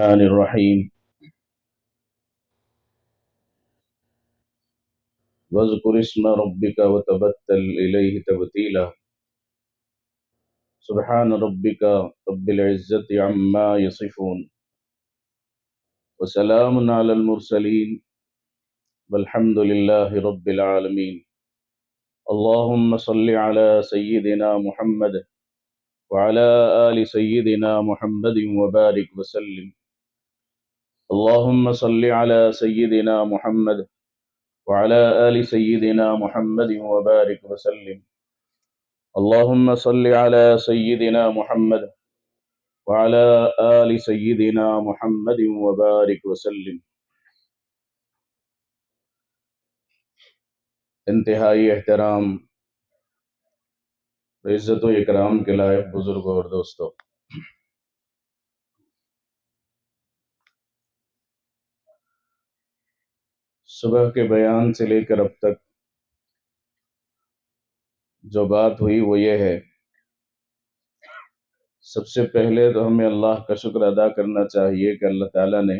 الرحمن الرحیم واذکر اسم ربک وتبتل الیہ تبتیلا سبحان ربک رب العزة عما یصفون وسلام علی المرسلین والحمد للہ رب العالمین اللہم صل علی سیدنا محمد وعلى آل سيدنا محمد وبارك وسلم اللهم صل على سيدنا محمد وعلى آل سيدنا محمد وبارك وسلم اللهم صل على سيدنا محمد وعلى آل سيدنا محمد وبارك وسلم. انتہائی احترام، عزت و اکرام کے لائق بزرگوں اور دوستوں، صبح کے بیان سے لے کر اب تک جو بات ہوئی وہ یہ ہے، سب سے پہلے تو ہمیں اللہ کا شکر ادا کرنا چاہیے کہ اللہ تعالیٰ نے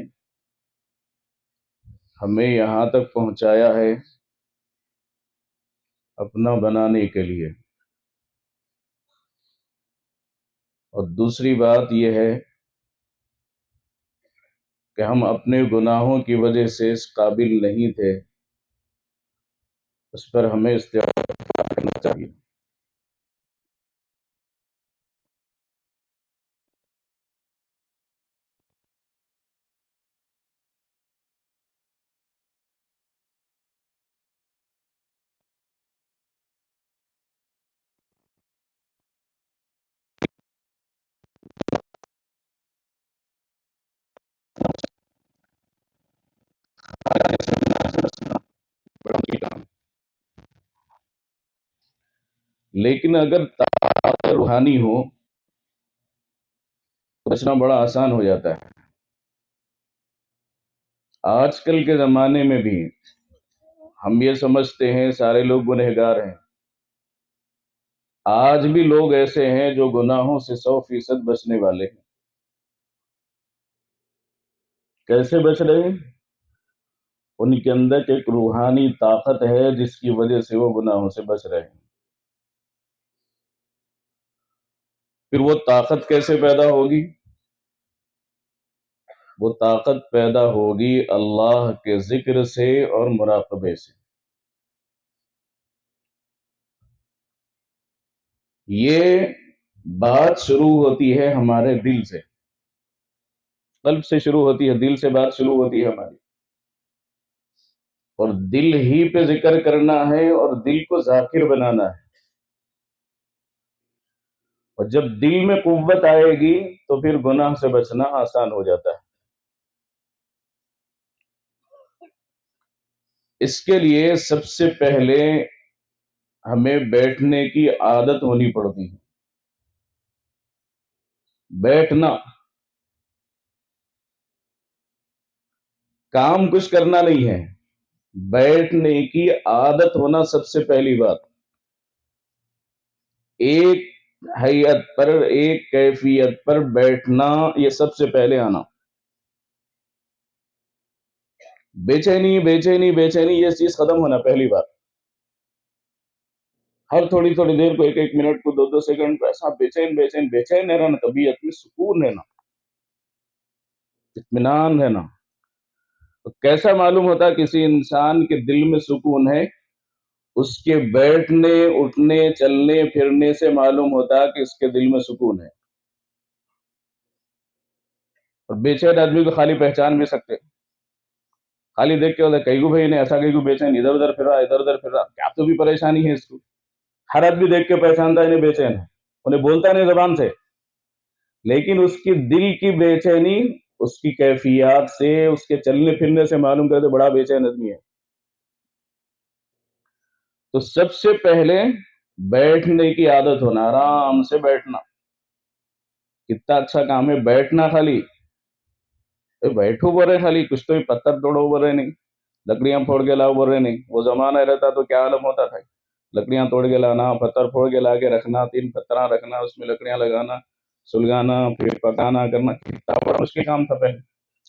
ہمیں یہاں تک پہنچایا ہے اپنا بنانے کے لیے، اور دوسری بات یہ ہے کہ ہم اپنے گناہوں کی وجہ سے اس قابل نہیں تھے، اس پر ہمیں استغفار کرنا چاہیے. لیکن اگر طاقت روحانی ہو تو بچنا بڑا آسان ہو جاتا ہے. آج کل کے زمانے میں بھی ہم یہ سمجھتے ہیں سارے لوگ گنہگار ہیں. آج بھی لوگ ایسے ہیں جو گناہوں سے 100% بچنے والے ہیں. کیسے بچ رہے ہیں؟ ان کے اندر ایک روحانی طاقت ہے جس کی وجہ سے وہ گناہوں سے بچ رہے ہیں. پھر وہ طاقت کیسے پیدا ہوگی؟ وہ طاقت پیدا ہوگی اللہ کے ذکر سے اور مراقبے سے. یہ بات شروع ہوتی ہے ہمارے دل سے، قلب سے شروع ہوتی ہے، دل سے بات شروع ہوتی ہے ہماری، اور دل ہی پہ ذکر کرنا ہے اور دل کو ذاکر بنانا ہے. اور جب دل میں قوت آئے گی تو پھر گناہ سے بچنا آسان ہو جاتا ہے. اس کے لیے سب سے پہلے ہمیں بیٹھنے کی عادت ہونی پڑتی ہے. بیٹھنا، کام کچھ کرنا نہیں ہے، بیٹھنے کی عادت ہونا سب سے پہلی بات. ایک حیت پر، ایک کیفیت پر بیٹھنا، یہ سب سے پہلے آنا. بے چینی بے چینی بے چینی یہ چیز ختم ہونا پہلی بات. ہر تھوڑی تھوڑی دیر کو، ایک ایک منٹ کو، 2 2 سیکنڈ کو ایسا بے چین بے چین بے چین رہنا، طبیعت میں سکون رہنا، اطمینان رہنا. تو کیسا معلوم ہوتا کسی انسان کے دل میں سکون ہے؟ اس کے بیٹھنے، اٹھنے، چلنے پھرنے سے معلوم ہوتا کہ اس کے دل میں سکون ہے. اور بے چین آدمی کو خالی پہچان بھی سکتے، خالی دیکھ کے ہوتا کئی کو بھائی نے ایسا، کئی کو بے چین، ادھر ادھر پھر رہا، ادھر ادھر پھر رہا، کیا تو بھی پریشانی ہے اس کو. ہر آدمی دیکھ کے پہچانتا ہے انہیں بے چین ہے، انہیں بولتا نہیں زبان سے، لیکن اس کی دل کی بے چینی اس کی کیفیات سے، اس کے چلنے پھرنے سے معلوم کرتے بڑا بے چین آدمی ہے. تو سب سے پہلے بیٹھنے کی عادت ہونا، آرام سے بیٹھنا. کتنا اچھا کام ہے بیٹھنا. خالی بیٹھو بول رہے، خالی کچھ تو پتھر توڑو بول رہے نہیں، لکڑیاں پھوڑ کے لاؤ بول رہے نہیں. وہ زمانہ رہتا تو کیا عالم ہوتا تھا، لکڑیاں توڑ کے لانا، پتھر پھوڑ کے لا کے رکھنا، 3 پتھر رکھنا، اس میں لکڑیاں لگانا، سلگانا، پھر پکانا کرنا، کتنا بڑا مشکل کام تھا پہلے.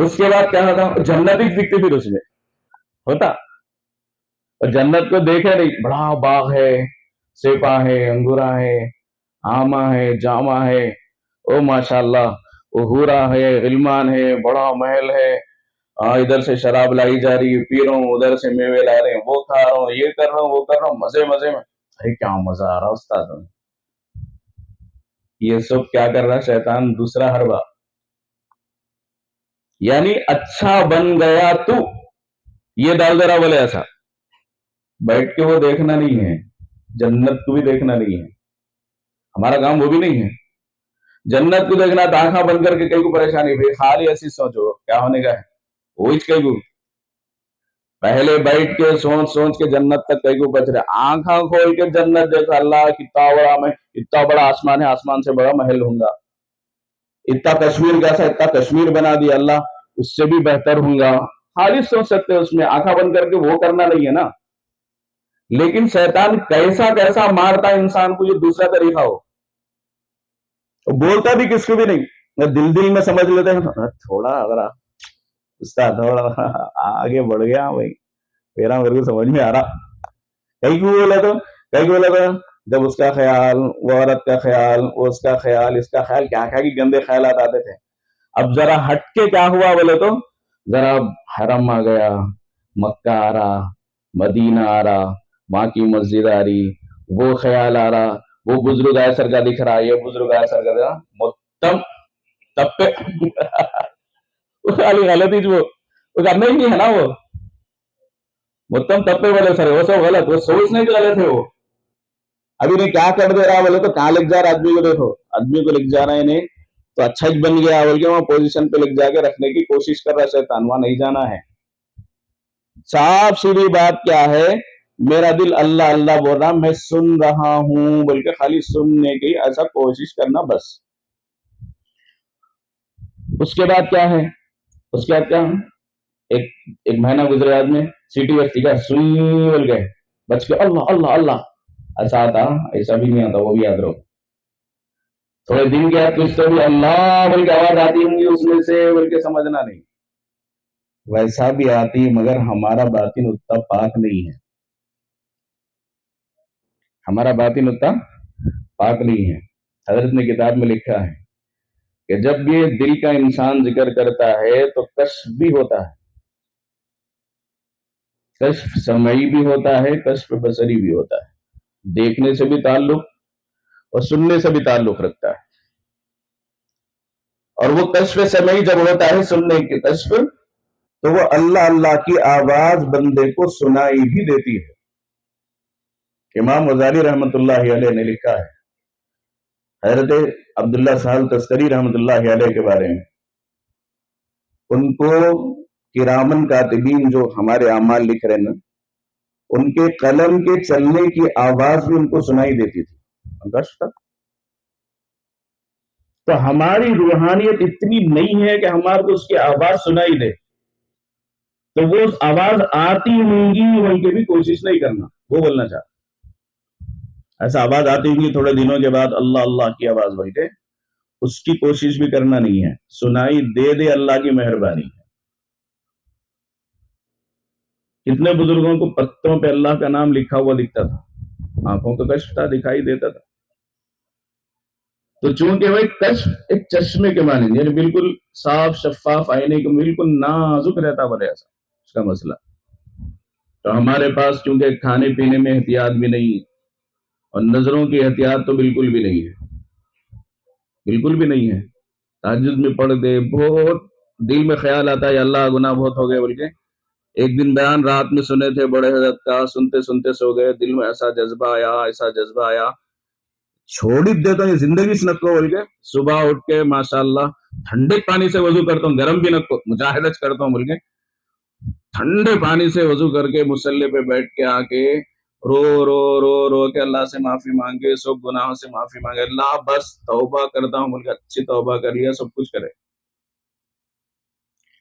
اس کے بعد کیا ہوتا, جنت ہی دکھتی پھر اس میں ہوتا. اور جنت کو دیکھے نہیں, بڑا باغ ہے, سیپا ہے, انگورا ہے, آما ہے, جاما ہے, او ماشاء اللہ, وہ ہورا ہے, غلمان ہے, بڑا محل ہے, ادھر سے شراب لائی جا رہی ہے, پی رہا ہوں, ادھر سے میوے لا رہے ہیں, وہ کھا رہا ہوں, یہ کر رہا ہوں, وہ کر رہا ہوں, مزے مزے میں. ارے کیا مزہ آ رہا استاد. یہ سب کیا کر رہا شیطان, دوسرا حربہ. یعنی اچھا بن گیا تو یہ ڈال دے رہا, بولے ایسا بیٹھ کے وہ دیکھنا نہیں ہے, جنت کو بھی دیکھنا نہیں ہے. ہمارا کام وہ بھی نہیں ہے. جنت کو دیکھنا تو آنکھاں بند کر کے کئی کو پریشانی بھائی, خالی ایسی سوچو کیا ہونے کا ہے, وہ کئی کو پہلے بیٹھ کے سوچ سوچ کے جنت تک کئی کو بچ رہے. آنکھاں کھول کے جنت دیکھا, اللہ کتنا بڑا, میں اتنا بڑا آسمان ہے, آسمان سے بڑا محل ہوں گا. اتنا کشمیر کیسا, اتنا کشمیر بنا دیا اللہ, اس سے بھی بہتر ہوں گا. خالی سوچ سکتے اس میں, آنکھاں بند کر کے وہ کرنا نہیں ہے نا. لیکن شیطان کیسا کیسا مارتا انسان کو, یہ دوسرا طریقہ ہو. بولتا بھی کس کو بھی نہیں, دل دل میں سمجھ لیتے ہیں, تھوڑا اگر استاد تھوڑا آگے بڑھ گیا بھائی, میرا میرے کو سمجھ میں آ رہا. کئی کو بولا تو جب اس کا خیال, وہ عورت کا خیال, وہ اس کا خیال, اس کا خیال, کیا کیا کی گندے خیالات آتے تھے. اب ذرا ہٹ کے کیا ہوا بولے تو, ذرا حرم آ گیا, مکہ آ رہا, مدینہ آ رہا, وہاں کی مسجد آ رہی, وہ خیال آ رہا, وہ بزرگ ایسر کا دکھ رہا, یہ بزرگ ایسر کا دکھ رہا, متم تب پہ وہ خالی غلطی جو وہ کرنا ہی نہیں ہے نا. وہ متم تب پہ بولے سر, وہ سب غلط, وہ سوچنے کے غلط ہے. وہ ابھی نہیں کیا کر دے رہا بولے تو کہاں لکھ جا رہا آدمی کو, دیکھو آدمی کو لکھ جا رہا ہے نہیں تو اچھا ہی بن گیا بول کے وہاں پوزیشن پہ لکھ جا کے رکھنے کی کوشش کر رہا ہے شیطان, وہاں نہیں جانا ہے. صاف سیدھی بات کیا ہے, میرا دل اللہ اللہ بول رہا, میں سن رہا ہوں بول کے خالی سننے کی ایسا کوشش کرنا بس. اس کے بعد کیا ہے, اس کے بعد کیا, ایک مہینہ گزرے بعد میں سیٹی بستی کا سن بول گئے بچ کے, اللہ اللہ اللہ ایسا آتا, ایسا بھی نہیں آتا, وہ بھی یاد رہو. تھوڑے دن کے بعد کچھ تو بھی اللہ بول کے آواز آتی ہوں گی اس میں سے بول کے سمجھنا نہیں, ویسا بھی آتی, مگر ہمارا باطن اتنا پاک نہیں ہے, ہمارا باطن اتنا پاک نہیں ہے. حضرت نے کتاب میں لکھا ہے کہ جب یہ دل کا انسان ذکر کرتا ہے تو کشف بھی ہوتا ہے, کشف سمعی بھی ہوتا ہے, کشف بصری بھی ہوتا ہے, دیکھنے سے بھی تعلق اور سننے سے بھی تعلق رکھتا ہے. اور وہ کشف سمعی جب ہوتا ہے, سننے کے کشف, تو وہ اللہ اللہ کی آواز بندے کو سنائی بھی دیتی ہے. امام غزالی رحمت اللہ علیہ نے لکھا ہے حضرت عبداللہ سہل تستری رحمت اللہ علیہ کے بارے میں, ان کو کرامن کاتبین جو ہمارے اعمال لکھ رہے نا, ان کے قلم کے چلنے کی آواز بھی ان کو سنائی دیتی تھی. تو ہماری روحانیت اتنی نہیں ہے کہ ہمارے کو اس کی آواز سنائی دے, تو وہ آواز آتی ہوں گی بول کے بھی کوشش نہیں کرنا. وہ بولنا چاہتا ایسا آواز آتی ہوں گی تھوڑے دنوں کے بعد اللہ اللہ کی آواز بول کے, اس کی کوشش بھی کرنا نہیں ہے, سنائی دے دے اللہ کی مہربانی ہے. کتنے بزرگوں کو پتوں پہ اللہ کا نام لکھا ہوا دکھتا تھا, آنکھوں کا کشف تھا, دکھائی دیتا تھا. تو چونکہ وہ کشف ایک چشمے کے مانند, یعنی بالکل صاف شفاف آئینے کو بالکل نازک رہتا بولے, ایسا اس کا مسئلہ. تو ہمارے پاس چونکہ کھانے پینے میں احتیاط بھی نہیں, اور نظروں کی احتیاط تو بالکل بھی نہیں ہے, بالکل بھی نہیں ہے. تہجد میں پڑھ دے, بہت دل میں خیال آتا ہے اللہ گناہ بہت ہو گئے بول کے. ایک دن بیان رات میں سنے تھے بڑے حضرت کا, سنتے سنتے سو گئے, دل میں ایسا جذبہ آیا, ایسا جذبہ آیا, چھوڑ ہی دیتا ہوں یہ زندگی سے نکو بول کے. صبح اٹھ کے ماشاءاللہ ٹھنڈے پانی سے وضو کرتا ہوں, گرم بھی نکو, مجاہدت کرتا ہوں بول کے, ٹھنڈے پانی سے وضو کر کے مصلی پہ بیٹھ کے آ کے رو رو رو رو کے اللہ سے معافی مانگے, سب گناہوں سے معافی مانگے, اللہ بس توبہ کرتا ہوں بول کے. اچھی توبہ کر لیا, سب کچھ کرے,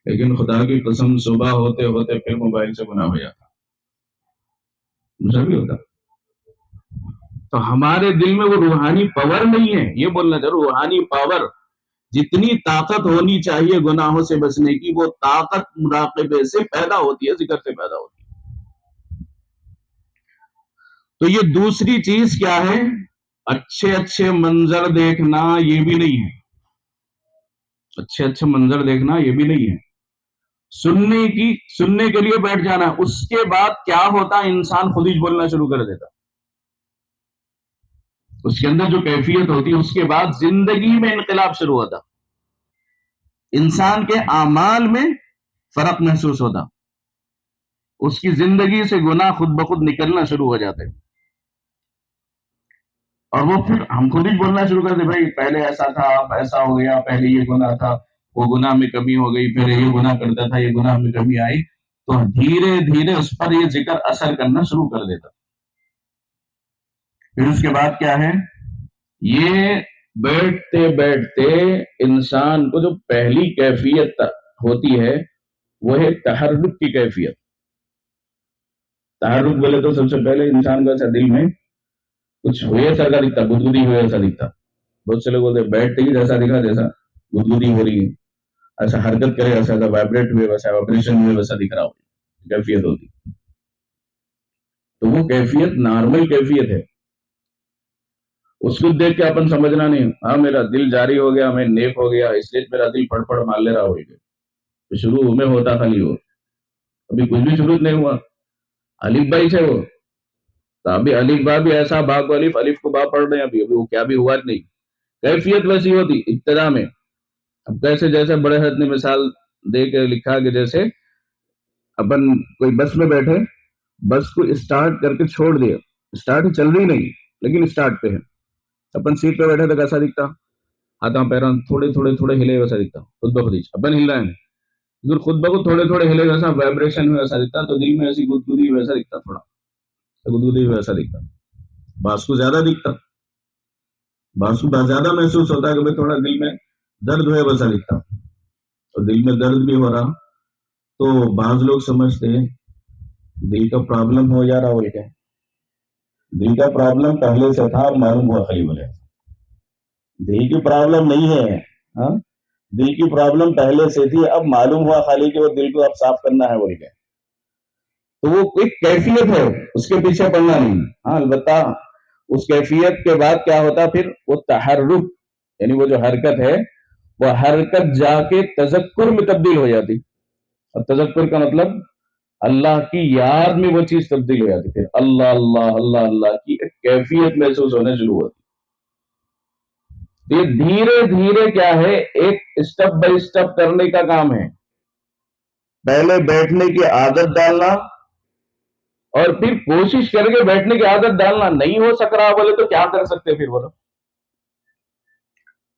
لیکن خدا کی قسم صبح ہوتے ہوتے پھر موبائل سے گناہ ہو جاتا, بھی ہوتا. تو ہمارے دل میں وہ روحانی پاور نہیں ہے, یہ بولنا چاہوں روحانی پاور, جتنی طاقت ہونی چاہیے گناہوں سے بچنے کی، وہ طاقت مراقبے سے پیدا ہوتی ہے، ذکر سے پیدا ہوتی ہے۔ تو یہ دوسری چیز کیا ہے؟ اچھے اچھے منظر دیکھنا یہ بھی نہیں ہے، اچھے اچھے منظر دیکھنا یہ بھی نہیں ہے، سننے کے لیے بیٹھ جانا، اس کے بعد کیا ہوتا انسان خود ہی بولنا شروع کر دیتا، اس کے اندر جو کیفیت ہوتی ہے اس کے بعد زندگی میں انقلاب شروع ہوتا، انسان کے اعمال میں فرق محسوس ہوتا، اس کی زندگی سے گناہ خود بخود نکلنا شروع ہو جاتے، اور وہ پھر ہم خود ہی بولنا شروع کر دیں بھائی پہلے ایسا تھا، اب ایسا ہو گیا، پہلے یہ گناہ تھا، وہ گناہ میں کمی ہو گئی، پھر یہ گناہ کرتا تھا، یہ گناہ میں کمی آئی، تو دھیرے دھیرے اس پر یہ ذکر اثر کرنا شروع کر دیتا۔ پھر اس کے بعد کیا ہے؟ یہ بیٹھتے بیٹھتے انسان کو جو پہلی کیفیت ہوتی ہے وہ ہے تحرک کی کیفیت۔ تحرک بولے تو سب سے پہلے انسان کا دل میں کچھ ہوئے ایسا دکھتا، گدگدی ہوئے ایسا دکھتا، بہت سے لوگ بولتے بیٹھتے ہی جیسا دکھا جیسا گدگدی ہو رہی ہے، ایسا حرکت کرے ایسا وائبریٹ ہوئے ویسا وائبریشن ہوئے ویسا دکھ رہا ہو، کیفیت ہوتی، تو وہ کیفیت نارمل کیفیت ہے، اس کو دیکھ کے اپن سمجھنا نہیں ہاں میرا دل جاری ہو گیا، میں نیک ہو گیا اس لیے میرا دل پڑ پڑ مار لے رہا ہوگا، تو شروع میں ہوتا خالی وہ، ابھی کچھ بھی شروع نہیں ہوا، الف بائی سے وہ، تو ابھی الف با بھی ایسا با کو الف، الف کو با پڑھ رہے ہیں، ابھی وہ کیا بھی ہوا نہیں، کیفیت ویسی ہوتی ابتدا میں۔ اب کیسے جیسے بڑے حضرت نے مثال دے کے لکھا کہ جیسے اپن کوئی بس میں بیٹھے، بس کو اسٹارٹ کر کے چھوڑ دیا، اسٹارٹ چل رہی نہیں لیکن اسٹارٹ پہ ہے، اپن سیٹ پہ بیٹھے تو کیسا دکھتا، ہاتھوں پیروں تھوڑے تھوڑے تھوڑے ہلے ویسا دکھتا، خود بخود اپن ہل رہے ہیں، اگر خود بخود تھوڑے تھوڑے ہلے ویسا وائبریشن میں ویسا دکھتا، تو دل میں ایسی گدگدی ویسا دکھتا، تھوڑا گدگدی ویسا دکھتا، باس کو زیادہ دکھتا، باس کو زیادہ محسوس ہوتا ہے کہ تھوڑا دل میں درد ہوئے ویسا دکھتا، تو دل میں درد بھی ہو رہا، تو بعض لوگ سمجھتے ہیں دل کا پرابلم ہو جا رہا، بول کے دل کا پرابلم پہلے سے تھا، معلوم ہوا خالی بولے دل کی پرابلم نہیں ہے، ہاں دل کی پرابلم پہلے سے تھی، اب معلوم ہوا خالی کہ وہ دل کو اب صاف کرنا ہے بول کے، تو وہ ایک کیفیت ہے، اس کے پیچھے پڑنا نہیں، ہاں البتہ اس کیفیت کے بعد کیا ہوتا پھر وہ تحرک، یعنی وہ جو حرکت ہے وہ حرکت جا کے تذکر میں تبدیل ہو جاتی، اور تذکر کا مطلب اللہ کی یاد میں وہ چیز تبدیل ہو جاتی، پھر اللہ اللہ اللہ اللہ کی ایک کیفیت محسوس ہونے شروع ہوتی۔ یہ دھیرے دھیرے کیا ہے، ایک اسٹیپ بائی اسٹیپ کرنے کا کام ہے، پہلے بیٹھنے کی عادت ڈالنا، اور پھر کوشش کر کے بیٹھنے کی عادت ڈالنا، نہیں ہو سک رہا بولے تو کیا کر سکتے، پھر بولو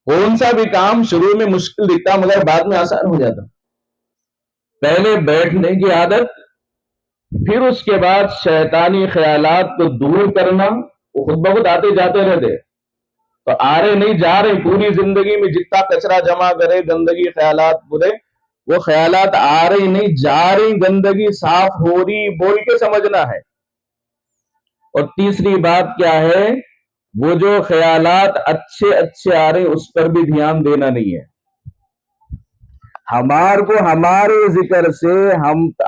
کون سا بھی کام شروع میں مشکل دکھتا مگر بعد میں آسان ہو جاتا، پہلے بیٹھنے کی عادت، پھر اس کے بعد شیطانی خیالات کو دور کرنا، وہ خود بخود آتے جاتے رہتے، تو آ رہے نہیں جا رہے، پوری زندگی میں جتنا کچرا جمع کرے گندگی خیالات برے، وہ خیالات آ رہی نہیں جا رہی، گندگی صاف ہو رہی بول کے سمجھنا ہے۔ اور تیسری بات کیا ہے، وہ جو خیالات اچھے اچھے آ رہے اس پر بھی دھیان دینا نہیں ہے، ہمارے کو ہمارے ذکر سے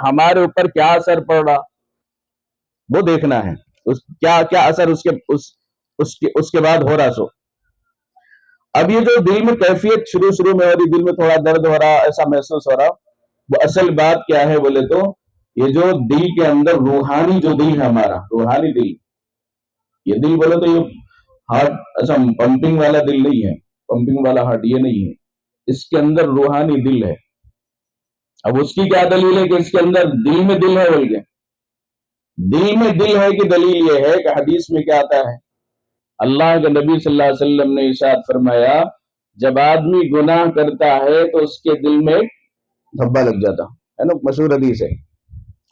ہمارے اوپر کیا اثر پڑ رہا وہ دیکھنا ہے، کیا کیا اثر اس کے بعد ہو رہا۔ سو اب یہ جو دل میں کیفیت شروع میں ہو رہی، دل میں تھوڑا درد ہو رہا، ایسا محسوس ہو رہا، وہ اصل بات کیا ہے بولے تو یہ جو دل کے اندر روحانی جو دل ہے ہمارا، روحانی دل، یہ دل بولے تو یہ ہارٹ ایسا پمپنگ والا دل نہیں ہے، پمپنگ والا ہارٹ یہ نہیں ہے، اس کے اندر روحانی دل ہے۔ اب اس کی کیا دلیل ہے کہ اس کے اندر دل میں دل ہے بول کے، دل میں دل ہے کہ دلیل یہ ہے کہ حدیث میں کیا آتا ہے، اللہ کے نبی صلی اللہ علیہ وسلم نے ارشاد فرمایا جب آدمی گناہ کرتا ہے تو اس کے دل میں دھبا لگ جاتا ہے نا، مشہور حدیث ہے،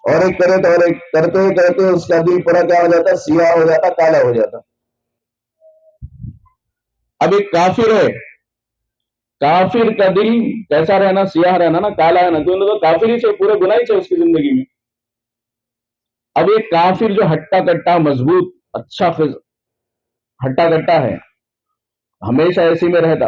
اور ایک کرے تو اور ایک کرتے کرتے اس کا دل پورا کیا ہو جاتا، سیاہ ہو جاتا، کالا ہو جاتا۔ اب ایک کافر ہے، کافر کا دل کیسا رہنا، سیاہ رہنا نا، کالا ہے نا، تو کافر ہی سے پورے گناہ ہی سے اس کی زندگی میں۔ اب ایک کافر جو ہٹا کٹا مضبوط اچھا ہٹا کٹا ہے، ہمیشہ ایسی میں رہتا،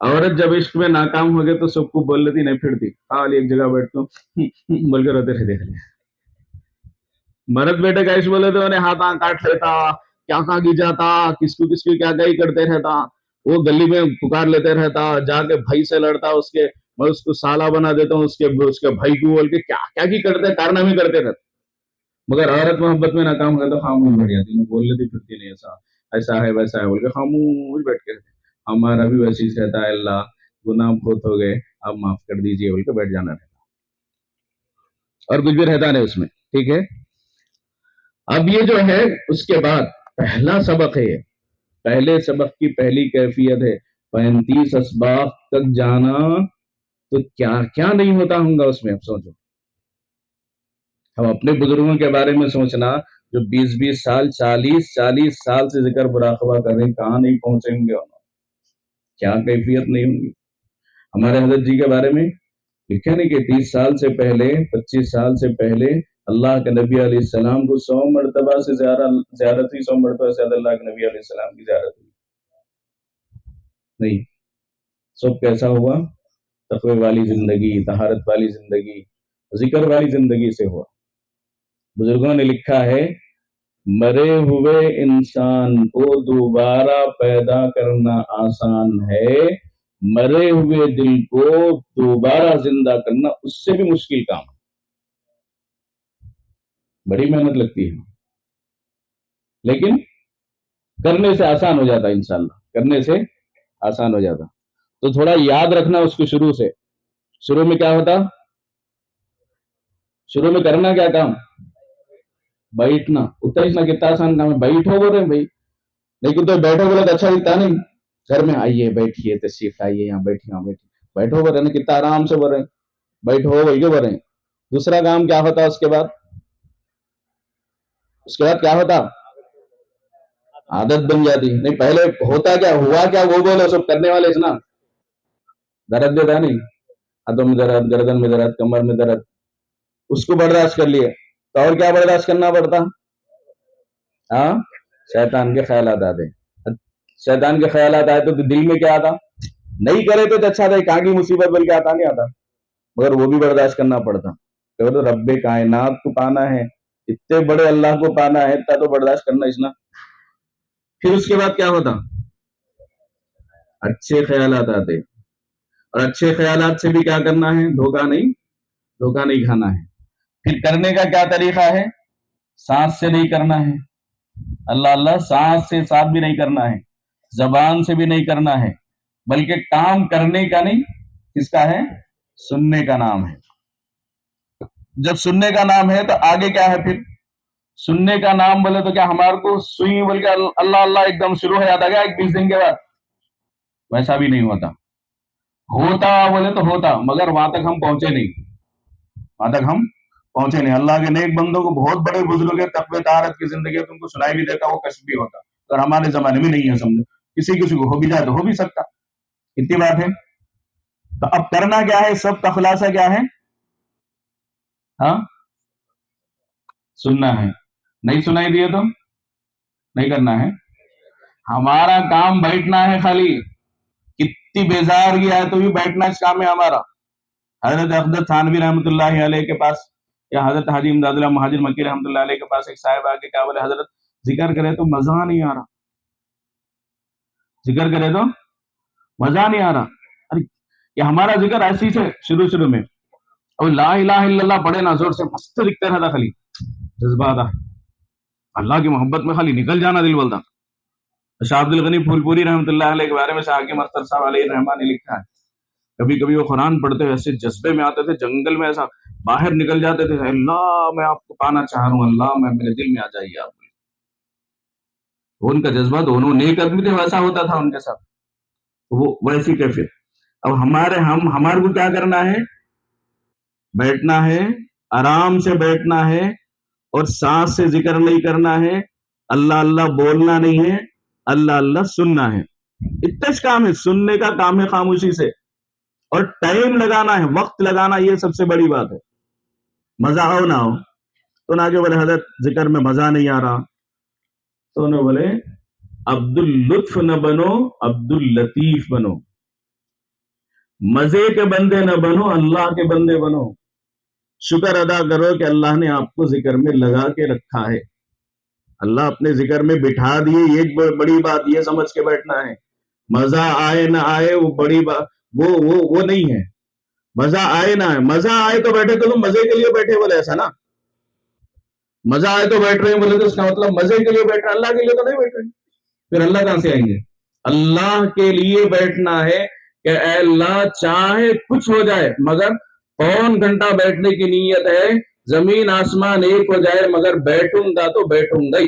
عورت جب عشق میں ناکام ہو گئے تو سب کو بول لیتی نہیں پھرتی خالی ایک جگہ بیٹھ تو بول کے روتے رہتے. مرد بیٹے کا عشق بولے تو انہیں ہاتھ کاٹ لیتا, کیا کہاں کی جاتا, کس کو کیا کیا ہی کرتے رہتا, وہ گلی میں پکار لیتے رہتا, جا کے بھائی سے لڑتا, اس کے میں اس کو سالہ بنا دیتا ہوں, اس کے بھائی کو بول کے کیا کیا کی کرتے کارنامے کرتے رہتے. مگر عورت محبت میں ناکام ہو تو خاموش بیٹھ جاتی, بول لیتی پھرتی نہیں ایسا ایسا ہے ویسا ہے بول کے خاموش بیٹھ کے ہمارا بھی ویسے ہی رہتا ہے, اللہ گناہ بہت ہو گئے اب معاف کر دیجیے بول کے بیٹھ جانا رہتا, اور کچھ بھی رہتا نہیں اس میں. ٹھیک ہے, اب یہ جو ہے اس کے بعد پہلا سبق ہے, یہ پہلے سبق کی پہلی کیفیت ہے 35 اسباق تک جانا, تو کیا کیا نہیں ہوتا ہوں گا اس میں. اب سوچو, ہم اپنے بزرگوں کے بارے میں سوچنا جو 20 سال 40 سال سے ذکر مراقبہ کر رہے ہیں, کہاں نہیں پہنچیں گے, کیا کیفیت نہیں ہوگی. ہمارے حضرت جی کے بارے میں لکھا نہیں کہ 30 سال سے پہلے 25 سال سے پہلے اللہ کے نبی علیہ السلام کو 100 مرتبہ سے زیارت ہوئی, 100 مرتبہ سے زیادہ اللہ کے نبی علیہ السلام کی زیارت ہوئی نہیں. سب کیسا ہوا, تقوی والی زندگی, طہارت والی زندگی, ذکر والی زندگی سے ہوا. بزرگوں نے لکھا ہے مرے ہوئے انسان کو دوبارہ پیدا کرنا آسان ہے, مرے ہوئے دل کو دوبارہ زندہ کرنا اس سے بھی مشکل کام, بڑی محنت لگتی ہے, لیکن کرنے سے آسان ہو جاتا, انشاءاللہ کرنے سے آسان ہو جاتا. تو تھوڑا یاد رکھنا اس کو شروع سے. شروع میں کیا ہوتا, شروع میں کرنا کیا کام, بیٹھنا. اتنا کتنا آسان کام ہے, بیٹھو بول رہے ہیں بھائی, لیکن تو بیٹھو بولے تو اچھا دکھتا نہیں. گھر میں آئیے بیٹھیے تشریف آئیے یہاں بیٹھیے یہاں بیٹھیے, بیٹھو بول رہے ہیں کتنا آرام سے بول رہے ہیں, بیٹھو بول کے بول رہے ہیں. دوسرا کام کیا ہوتا اس کے بعد, اس کے بعد کیا ہوتا, عادت بن جاتی. نہیں پہلے ہوتا کیا, ہوا کیا وہ بولو, سب کرنے والے نا. درد دیتا نہیں, ہاتھوں میں درد, گردن میں درد, کمر میں درد, اس کو برداشت کر لیے, تو اور کیا برداشت کرنا پڑتا, ہاں شیطان کے خیالات آتے. شیطان کے خیالات آئے تو دل میں کیا آتا, نہیں کرے تو اچھا تھا, کہاں کی مصیبت بل کے آتا نہیں آتا, مگر وہ بھی برداشت کرنا پڑتا. تو رب کائنات کو پانا ہے, اتنے بڑے اللہ کو پانا ہے, اتنا تو برداشت کرنا اس نا. پھر اس کے بعد کیا ہوتا, اچھے خیالات آتے, اور اچھے خیالات سے بھی کیا کرنا ہے, دھوکہ نہیں کھانا ہے. پھر کرنے کا کیا طریقہ ہے, سانس سے نہیں کرنا ہے, اللہ اللہ سانس سے ساتھ بھی نہیں کرنا ہے, زبان سے بھی نہیں کرنا ہے, بلکہ کام کرنے کا نہیں, کس کا ہے, سننے کا نام ہے. جب سننے کا نام ہے تو آگے کیا ہے, پھر سننے کا نام بولے تو کیا ہمارے کو سوئی بول کے اللہ اللہ ایک دم شروع ہو جاتا گیا 21 دن کے بعد, ویسا بھی نہیں ہوتا. ہوتا بولے تو ہوتا, مگر وہاں تک ہم پہنچے نہیں, وہاں تک ہم پہنچے نہیں. اللہ کے نیک بندوں کو بہت بڑے بزرگ ہے, تقوی طہارت کی زندگی تم کو سنائی بھی دیتا, وہ کشف بھی ہوتا, اور ہمارے زمانے میں نہیں ہے. سمجھو کسی کو ہو بھی جائے تو ہو بھی سکتا, اتنی بات ہے. تو اب کرنا کیا ہے, سب کا خلاصہ کیا ہے, ہاں سننا ہے. نہیں سنائی دیے تو نہیں کرنا ہے. ہمارا کام بیٹھنا ہے خالی, کتنی بیزار گیا ہے تو بھی بیٹھنا اس کام ہے ہمارا. حضرت اقدس تھانوی رحمۃ اللہ علیہ کے پاس, یا حضرت حاجی امداد اللہ مہاجر مکی رحمۃ اللہ علیہ کے پاس ایک صاحب آ کے کیا بولے, حضرت ذکر کرے تو مزہ نہیں آ رہا, ذکر کرے تو مزہ نہیں آ رہا. ارے یہ ہمارا ذکر ایسی سے شروع میں اور لا الہ الا اللہ پڑھے نا زور سے, مست دکھتا رہتا, خالی جذبات اللہ کی محبت میں خالی نکل جانا دل بولتا. شاہ عبد الغنی پھول پوری رحمۃ اللہ علیہ کے بارے میں شاہ حکیم اختر صاحب علیہ الرحمٰن نے لکھا ہے, کبھی کبھی وہ قرآن پڑھتے ہوئے ایسے جذبے میں آتے تھے, جنگل میں ایسا باہر نکل جاتے تھے, اللہ میں آپ کو پانا چاہ رہا ہوں, اللہ میں میرے دل میں آ جائیے آپ. ان کا جذبہ دونوں نیک آدمی تھے, ویسا ہوتا تھا ان کے ساتھ, وہ ویسی کیفیت. اب ہمارے کو کیا کرنا ہے, بیٹھنا ہے, آرام سے بیٹھنا ہے, اور سانس سے ذکر نہیں کرنا ہے, اللہ اللہ بولنا نہیں ہے, اللہ اللہ سننا ہے. اتنا کام ہے, سننے کا کام ہے خاموشی سے, اور ٹائم لگانا ہے, وقت لگانا, یہ سب سے بڑی بات ہے. مزہ ہو نہ ہو تو نہ جو بولے حضرت ذکر میں مزہ نہیں آ رہا, تو انہوں بولے عبد اللطف نہ بنو, عبد اللطیف بنو. مزے کے بندے نہ بنو، اللہ کے بندے بنو. شکر ادا کرو کہ اللہ نے آپ کو ذکر میں لگا کے رکھا ہے. اللہ اپنے ذکر میں بٹھا دیے، یہ ایک بڑی بات یہ سمجھ کے بیٹھنا ہے. مزہ آئے نہ آئے وہ بڑی بات، وہ نہیں ہے. مزہ آئے نہ آئے، مزہ آئے تو بیٹھے تو تم مزے کے لیے بیٹھے بولے، ایسا نا. مزہ آئے تو بیٹھ رہے ہیں بولے تو اس کا مطلب مزے کے لیے بیٹھ رہے ہیں، اللہ کے لیے تو نہیں بیٹھ رہے. پھر اللہ کہاں سے آئیں گے؟ اللہ کے لیے بیٹھنا ہے کہ اے اللہ چاہے کچھ ہو جائے مگر پون گھنٹہ بیٹھنے کی نیت ہے، زمین آسمان ایک ہو جائے مگر بیٹھوں گا تو بیٹھوں گا ہی.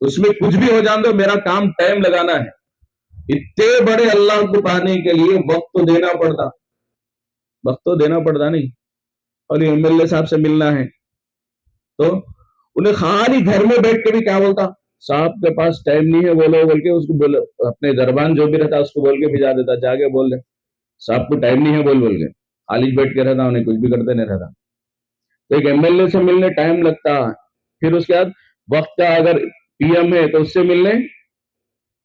اس میں کچھ بھی ہو جان دو، میرا کام ٹائم لگانا ہے. اتنے بڑے اللہ کو پانے کے لیے وقت تو دینا پڑتا، وقت تو دینا پڑتا نہیں. اور یہ ایم ایل اے صاحب سے ملنا ہے تو انہیں خالی گھر میں بیٹھ کے بھی کیا بولتا، صاحب کے پاس ٹائم نہیں ہے بولو بول کے اس کو بولو، اپنے دربان جو بھی رہتا اس کو بول کے بھجا دیتا، جا کے بول دے صاحب کو ٹائم نہیں ہے بول کے. خالی بیٹھ کے رہتا، انہیں کچھ بھی کرتے نہیں رہتا. تو ایک ایم ایل اے سے ملنے ٹائم لگتا. پھر اس کے بعد وقت کا اگر پی ایم ہے تو اس سے ملنے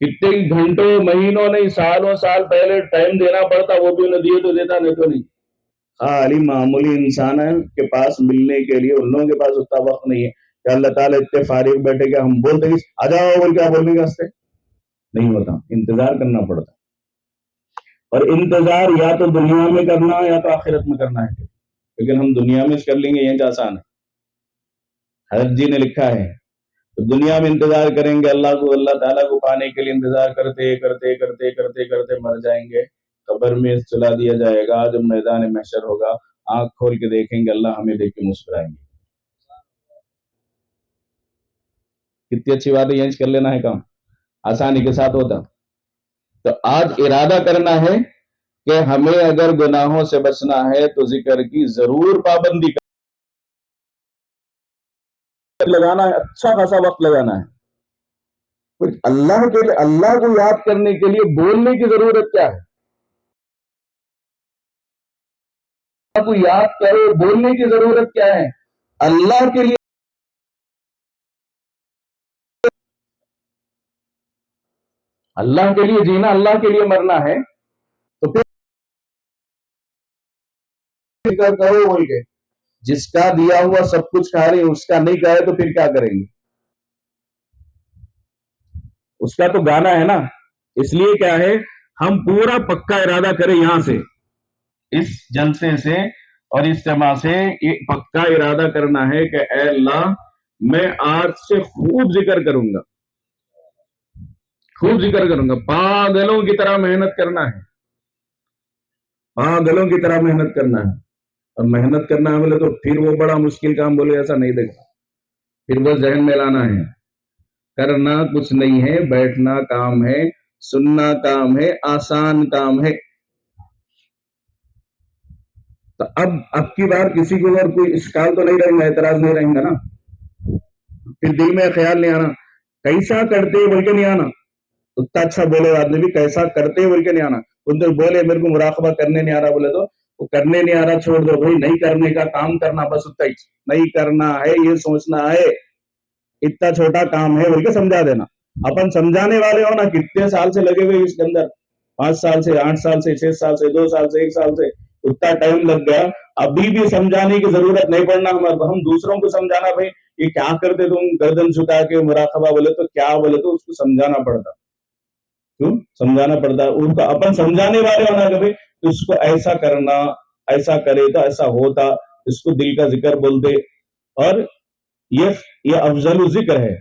کتنے گھنٹوں مہینوں نہیں سالوں سال پہلے ٹائم دینا پڑتا، وہ بھی انہیں دیے تو دیتا، نہیں تو نہیں. خالی معمولی انسان کے پاس ملنے کے لیے ان لوگوں کے پاس اتنا وقت نہیں ہے کہ اللہ تعالیٰ اتنے فارغ بیٹھے کہ ہم بولتے کہ آ جاؤ بول کے بولنے کے واسطے نہیں ہوتا. انتظار کرنا پڑتا. اور انتظار یا تو دنیا میں کرنا یا تو آخرت میں کرنا ہے. لیکن ہم دنیا میں کر لیں گے، یہ آسان ہے. حضرت جی نے لکھا ہے تو دنیا میں انتظار کریں گے اللہ کو، اللہ تعالیٰ کو پانے کے لیے انتظار کرتے کرتے کرتے کرتے کرتے مر جائیں گے. قبر میں چلا دیا جائے گا، جب میدان محشر ہوگا آنکھ کھول کے دیکھیں گے اللہ ہمیں دیکھ کے مسکرائیں گے. کتنی اچھی بات ہے، یہ کر لینا ہے کام آسانی کے ساتھ ہوتا. تو آج ارادہ کرنا ہے کہ ہمیں اگر گناہوں سے بچنا ہے تو ذکر کی ضرور پابندی لگانا ہے، اچھا خاصا وقت لگانا ہے. اللہ کے لیے، اللہ کو یاد کرنے کے لیے بولنے کی ضرورت کیا ہے؟ اللہ کو یاد کرو، بولنے کی ضرورت کیا ہے؟ اللہ کے لیے، اللہ کے لیے جینا، اللہ کے لیے مرنا ہے تو پھر ذکر کرو بول کے. جس کا دیا ہوا سب کچھ کھا رہے ہیں، اس کا نہیں کھائے تو پھر کیا کریں گے؟ اس کا تو گانا ہے نا. اس لیے کیا ہے، ہم پورا پکا ارادہ کریں یہاں سے، اس جلسے سے اور اجتماع سے یہ پکا ارادہ کرنا ہے کہ اے اللہ میں آج سے خوب ذکر کروں گا، خوب ذکر کروں گا. پاگلوں کی طرح محنت کرنا ہے، پاگلوں کی طرح محنت کرنا ہے. اور محنت کرنا ہے بولے تو پھر وہ بڑا مشکل کام بولے ایسا نہیں دیکھا. پھر وہ ذہن میں لانا ہے، کرنا کچھ نہیں ہے، بیٹھنا کام ہے، سننا کام ہے، آسان کام ہے. تو اب کی بار کسی کو اگر کوئی اشکال تو نہیں رہے گا، اعتراض نہیں رہیں گا نا. پھر دل میں خیال نہیں آنا کیسا کرتے بول کے نہیں آنا. اتنا اچھا بولے آدمی بھی کیسا کرتے بول کے نہیں آنا. ان تو بولے میرے کو مراقبہ کرنے نہیں آ رہا بولے تو وہ کرنے نہیں آ رہا چھوڑ دو بھائی، نہیں کرنے کا کام کرنا بس اتنا ہی. نہیں کرنا ہے یہ سوچنا ہے، اتنا چھوٹا کام ہے بول کے سمجھا دینا. اپن سمجھانے والے ہو نا، کتنے سال سے لگے ہوئے اس کے اندر، 5 سال سے، 8 سال سے، 6 سال سے، 2 سال سے، 1 سال سے، اتنا ٹائم لگ گیا. ابھی بھی سمجھانے کی ضرورت نہیں پڑنا. ہم دوسروں کو سمجھانا بھائی یہ کیا کرتے تم گردن جھکا کے مراقبہ بولے تو کیا بولے تو اس کو سمجھانا پڑتا. کیوں سمجھانا پڑتا ہے ان کو؟ اپن سمجھانے والے ہونا کہ بھائی اس کو ایسا کرنا، ایسا کرے تو ایسا ہوتا، اس کو دل کا ذکر بولتے. اور یہ افضل ذکر ہے،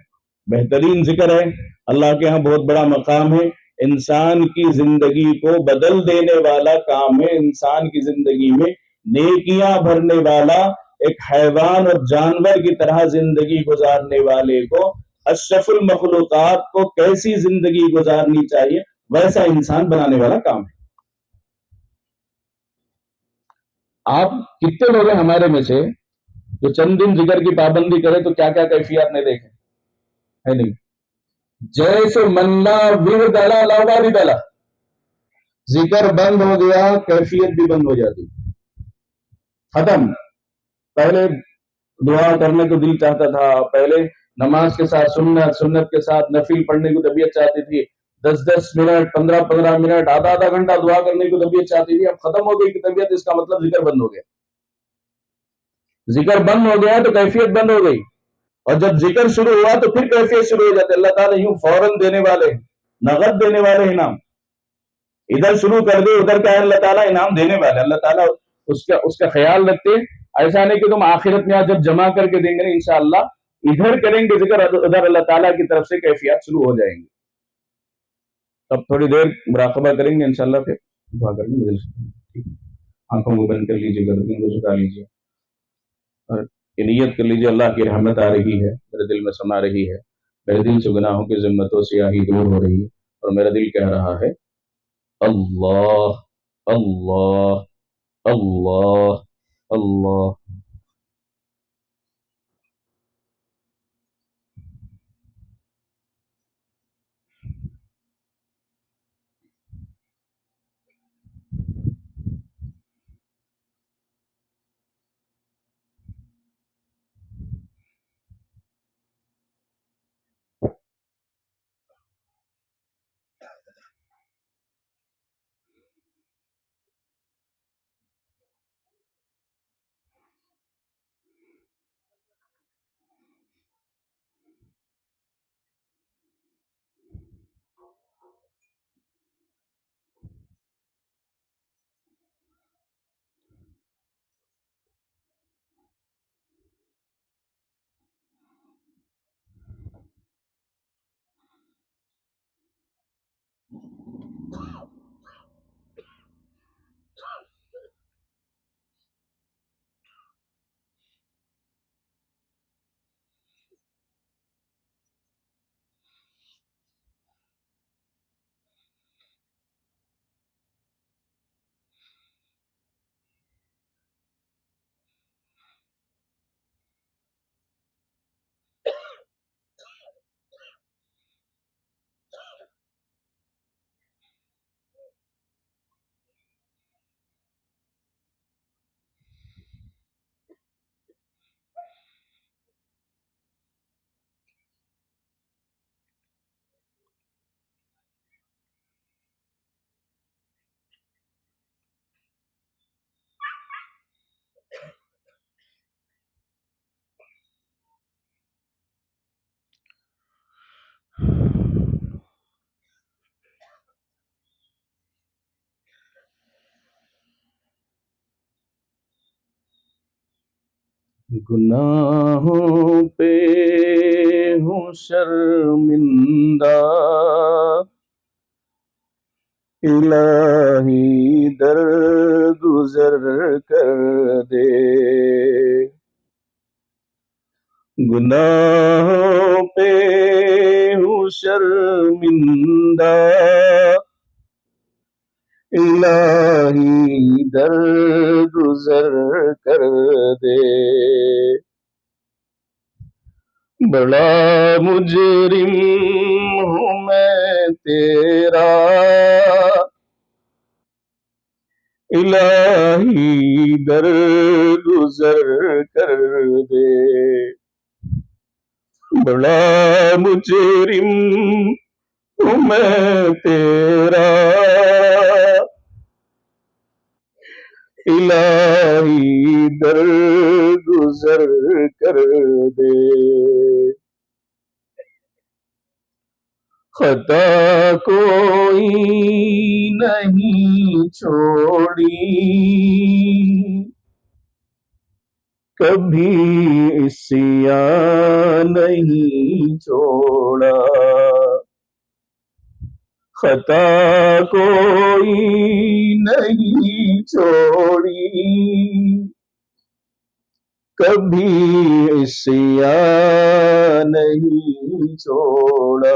بہترین ذکر ہے. اللہ کے ہاں بہت بڑا مقام ہے. انسان کی زندگی کو بدل دینے والا کام ہے. انسان کی زندگی میں نیکیاں بھرنے والا، ایک حیوان اور جانور کی طرح زندگی گزارنے والے کو، اشرف المخلوقات کو کیسی زندگی گزارنی چاہیے ویسا انسان بنانے والا کام ہے. آپ کتنے لوگ ہیں ہمارے میں سے جو چند دن ذکر کی پابندی کرے تو کیا کیا کیفیات نے دیکھے ہے نہیں. جیسے منا ور ڈالا لاواری ڈالا، ذکر بند ہو گیا کیفیت بھی بند ہو جاتی، ختم. پہلے دعا کرنے کو دل چاہتا تھا، پہلے نماز کے ساتھ سنت، سنت کے ساتھ نفل پڑھنے کو طبیعت چاہتی تھی، 10-10 منٹ 15-15 منٹ آدھا آدھا گھنٹہ دعا کرنے کی طبیعت چاہتی تھی، اب ختم ہو گئی کہ طبیعت، اس کا مطلب ذکر بند ہو گیا. ذکر بند ہو گیا تو کیفیت بند ہو گئی، اور جب ذکر شروع ہوا تو پھر کیفیت شروع ہو جاتی. اللہ تعالیٰ یوں فوراً دینے والے ہیں، نغد دینے والے انعام. ادھر شروع کر دے ادھر کیا ہے، اللہ تعالیٰ انعام دینے والے. اللہ تعالیٰ اس کا خیال رکھتے. ایسا نہیں کہ تم آخرت میں جب جمع کر کے دیں گے انشاءاللہ ادھر کریں گے ذکر، ادھر اللہ تعالیٰ کی طرف سے کیفیات شروع ہو جائیں گی. تب تھوڑی دیر مراقبہ کریں گے انشاءاللہ، پھر دعا کریں گے. آنکھوں کو بند کر لیجیے، گردن کو جھکا لیجیے اور یہ نیت کر لیجیے اللہ کی رحمت آ رہی ہے، میرے دل میں سما رہی ہے، میرے دل سے گناہوں کی ذمتوں سیاہی دور ہو رہی ہے، اور میرا دل کہہ رہا ہے اللہ اللہ اللہ اللہ. گناہوں پہ ہوں شرمندہ، الہی در گزر کر دے. گناہوں پہ ہوں شرمندہ، الہی در گزر کر دے. بڑا مجرم ہوں میں تیرا، الہی در گزر کر دے. بڑا مجرم ہوں میں تیرا، الہی در گزر کر دے. خطا کوئی نہیں چھوڑی، کبھی عصیان نہیں چھوڑا. خطا کوئی نہیں چھوڑی، کبھی عصیان نہیں چھوڑا.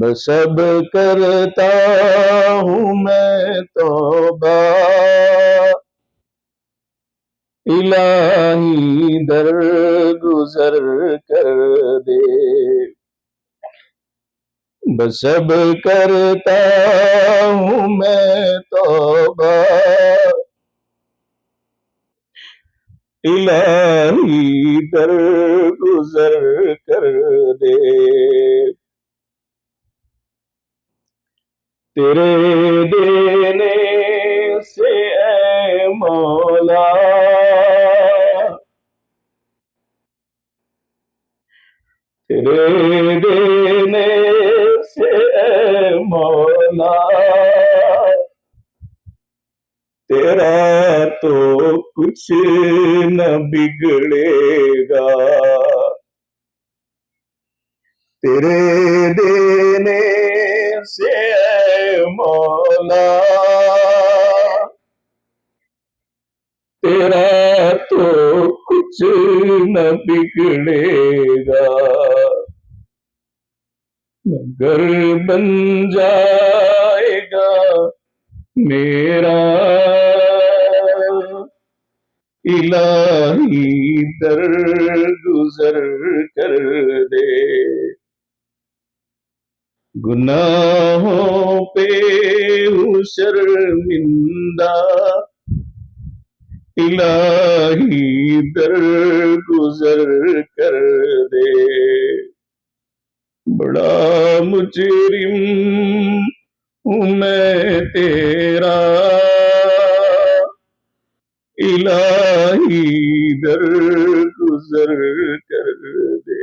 بس اب کرتا ہوں میں توبہ، الہی در گزر کر دے. بس اب کرتا ہوں میں توبہ، الہی در گزر کر دے. تیرے دینے سے اے مولا، تیرے دینے سے اے مولا، تیرا تو کچھ نہ بگڑے گا، تیرے دینے سے اے مولا، تیرا تو کچھ نہ بگڑے گا، مگر بن جائے گا میرا الہی در گزر کر دے، گناہوں پہ ہوں شرمندہ، الہی در گزر کر دے، بڑا مجرم ہوں میں تیرا، الہی در گزر کر دے۔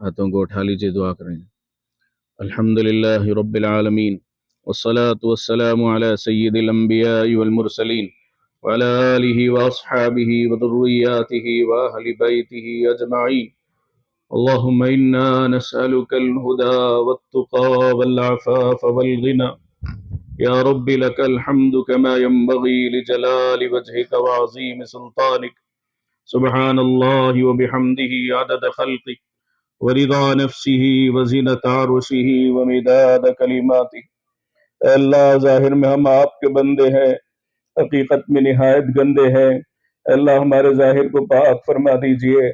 ہاتھوں کو اٹھا لیجئے، دعا کریں۔ الحمدللہ رب العالمین، والصلاة والسلام على سید الانبیاء والمرسلین، وعلى آلہ واصحابہ وذریاتہ واہل بیتہ اجمعین۔ اللہم انا نسألک الہدى والتقى والعفاف والغنى، یا رب لک الحمد کما ينبغی لجلال وجہک وعظیم سلطانک، سبحان اللہ وبحمدہ عدد خلقہ ورضا نفسہ وزنۃ عرشہ ومداد کلماتہ۔ اے اللہ، ظاہر میں ہم آپ کے بندے ہیں، حقیقت میں نہایت گندے ہیں۔ اے اللہ، ہمارے ظاہر کو پاک فرما دیجئے،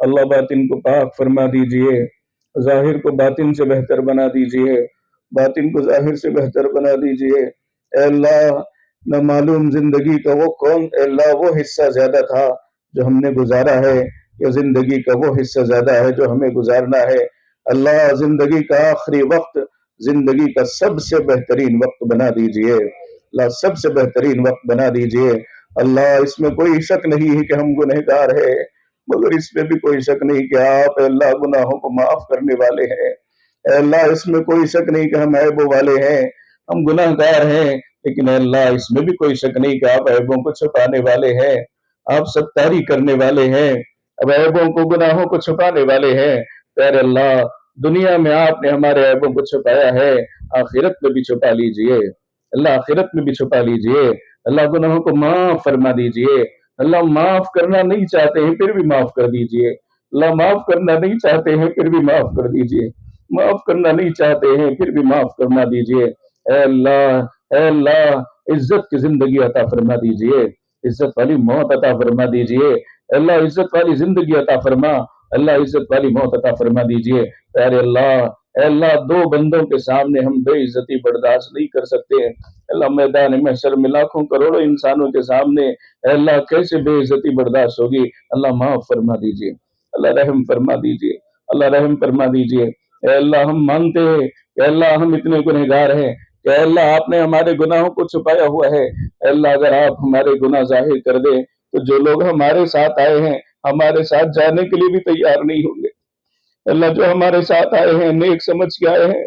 اللہ باطن کو پاک فرما دیجئے، ظاہر کو باطن سے بہتر بنا دیجئے، باطن کو ظاہر سے بہتر بنا دیجئے۔ اے اللہ، نامعلوم زندگی کا وہ کون، اے اللہ وہ حصہ زیادہ تھا جو ہم نے گزارا ہے، یا زندگی کا وہ حصہ زیادہ ہے جو ہمیں گزارنا ہے؟ اللہ، زندگی کا آخری وقت زندگی کا سب سے بہترین وقت بنا دیجئے، اللہ سب سے بہترین وقت بنا دیجئے۔ اللہ، اس میں کوئی شک نہیں ہے کہ ہم گنہگار ہیں، مگر اس میں بھی کوئی شک نہیں کہ آپ اے اللہ گناہوں کو معاف کرنے والے ہیں۔ اے اللہ، اس میں کوئی شک نہیں کہ ہم عیبوں والے ہیں، ہم گناہگار ہیں، لیکن اے اللہ اس میں بھی کوئی شک نہیں کہ آپ عیبوں کو چھپانے والے ہیں، آپ ستاری کرنے والے ہیں، اب عیبوں کو گناہوں کو چھپانے والے ہیں۔ پیارے اللہ، دنیا میں آپ نے ہمارے عیبوں کو چھپایا ہے، آخرت میں بھی چھپا لیجئے، اللہ آخرت میں بھی چھپا لیجئے، اللہ گناہوں کو معاف فرما دیجئے۔ اللہ، معاف کرنا نہیں چاہتے ہیں پھر بھی معاف کر دیجئے، اللہ معاف کرنا نہیں چاہتے ہیں پھر بھی معاف کر دیجئے، معاف کرنا نہیں چاہتے ہیں پھر بھی معاف فرما دیجئے۔ اے اللہ، اے اللہ، عزت کی زندگی عطا فرما دیجئے، عزت والی موت عطا فرما دیجئے، اللہ عزت والی زندگی عطا فرما، اللہ عزت والی موت عطا فرما دیجئے۔ پیارے اللہ، اے اللہ دو بندوں کے سامنے ہم بے عزتی برداشت نہیں کر سکتے، اللہ میدان محشر میں لاکھوں کروڑوں انسانوں کے سامنے اے اللہ کیسے بے عزتی برداشت ہوگی؟ اللہ معاف فرما دیجئے، اللہ رحم فرما دیجئے، اللہ رحم فرما دیجئے۔ اے اللہ، ہم مانتے ہیں کہ اللہ ہم اتنے گنہگار ہیں کہ اے اللہ آپ نے ہمارے گناہوں کو چھپایا ہوا ہے، اے اللہ اگر آپ ہمارے گناہ ظاہر کر دیں تو جو لوگ ہمارے ساتھ آئے ہیں ہمارے ساتھ جانے کے لیے بھی تیار نہیں ہوں گے۔ اللہ جو ہمارے ساتھ آئے ہیں نیک سمجھ کے آئے ہیں،